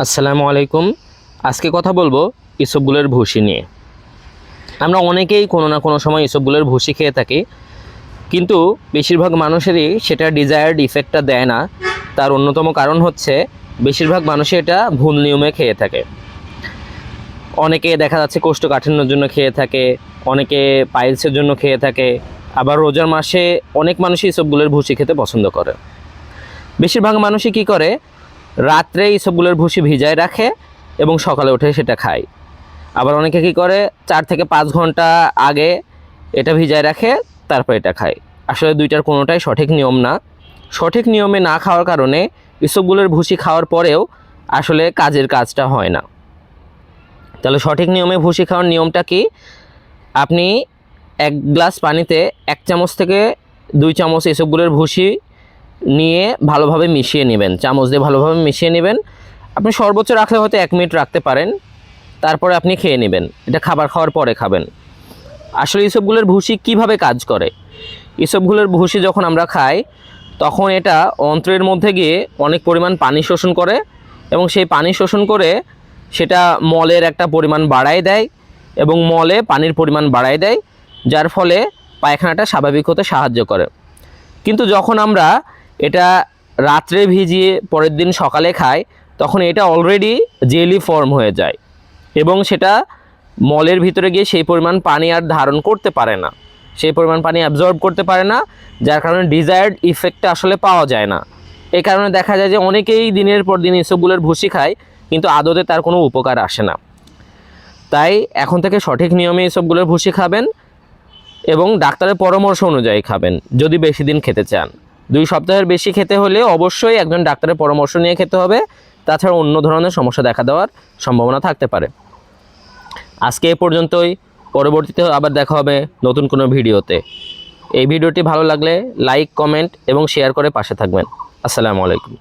আসসালামু আলাইকুম। আজকে কথা বলবো ইসবগুলের ভুসি নিয়ে। আমরা অনেকেই কোনো না কোনো সময় ইসবগুলের ভুসি খেয়ে থাকি, কিন্তু বেশিরভাগ মানুষেরই সেটা ডিজায়ার্ড ইফেক্টটা দেয় না। তার অন্যতম কারণ হচ্ছে বেশিরভাগ মানুষই এটা ভুল নিয়মে খেয়ে থাকে। অনেকে দেখা যাচ্ছে কোষ্ঠকাঠিন্যের জন্য খেয়ে থাকে, অনেকে পাইলসের জন্য খেয়ে থাকে, আবার রোজার মাসে অনেক মানুষই ইসবগুলের ভুসি খেতে পছন্দ করে। বেশিরভাগ মানুষই কী করে, রাত্রে ইসবগুলের ভুসি ভিজায় রাখে এবং সকালে উঠে সেটা খায়। আবার অনেকে কী করে, 4 থেকে 5 ঘন্টা আগে এটা ভিজায় রাখে, তারপর এটা খায়। আসলে দুইটার কোনোটাই সঠিক নিয়ম না। সঠিক নিয়মে না খাওয়ার কারণে ইসবগুলের ভুসি খাওয়ার পরেও আসলে কাজটা হয় না। তাহলে সঠিক নিয়মে ভুসি খাওয়ার নিয়মটা কি? আপনি 1 গ্লাস পানিতে 1 চামচ থেকে 2 চামচ ইসবগুলের ভুসি নিয়ে ভালোভাবে মিশিয়ে নেবেন, চামচ দিয়ে ভালোভাবে মিশিয়ে নেবেন। আপনি সর্বোচ্চ রাখলে হয়তো 1 মিনিট রাখতে পারেন, তারপরে আপনি খেয়ে নেবেন। এটা খাবার খাওয়ার পরে খাবেন। আসলে ইসবগুলের ভুসি কিভাবে কাজ করে? ইসবগুলের ভুসি যখন আমরা খাই, তখন এটা অন্ত্রের মধ্যে গিয়ে অনেক পরিমাণ পানি শোষণ করে এবং সেই পানি শোষণ করে সেটা মলের একটা পরিমাণ বাড়ায় দেয় এবং মলে পানির পরিমাণ বাড়ায় দেয়, যার ফলে পায়খানাটা স্বাভাবিক হতে সাহায্য করে। কিন্তু যখন আমরা এটা রাত্রে ভিজিয়ে পরের দিন সকালে খাই, তখন এটা অলরেডি জেলি ফর্ম হয়ে যায় এবং সেটা মলের ভিতরে গিয়ে সেই পরিমাণ পানি আর ধারণ করতে পারে না, সেই পরিমাণ পানি অ্যাবজর্ব করতে পারে না, যার কারণে ডিজায়ার্ড ইফেক্টটা আসলে পাওয়া যায় না। এই কারণে দেখা যায় যে অনেকেই দিনের পর দিন ইসবগুলের ভুসি খায়, কিন্তু আদতে তার কোনো উপকার আসে না। তাই এখন থেকে সঠিক নিয়মে ইসবগুলের ভুসি খাবেন এবং ডাক্তারের পরামর্শ অনুযায়ী খাবেন যদি বেশি দিন খেতে চান। 2 সপ্তাহের বেশি খেতে হলে অবশ্যই একজন ডাক্তারের পরামর্শ নিয়ে খেতে হবে, তাছাড়া অন্য ধরনের সমস্যা দেখা দেওয়ার সম্ভাবনা থাকতে পারে। আজকে এ পর্যন্তই। পরবর্তীতে আবার দেখা হবে নতুন কোনো ভিডিওতে। এই ভিডিওটি ভালো লাগলে লাইক, কমেন্ট এবং শেয়ার করে পাশে থাকবেন। আসসালামু আলাইকুম।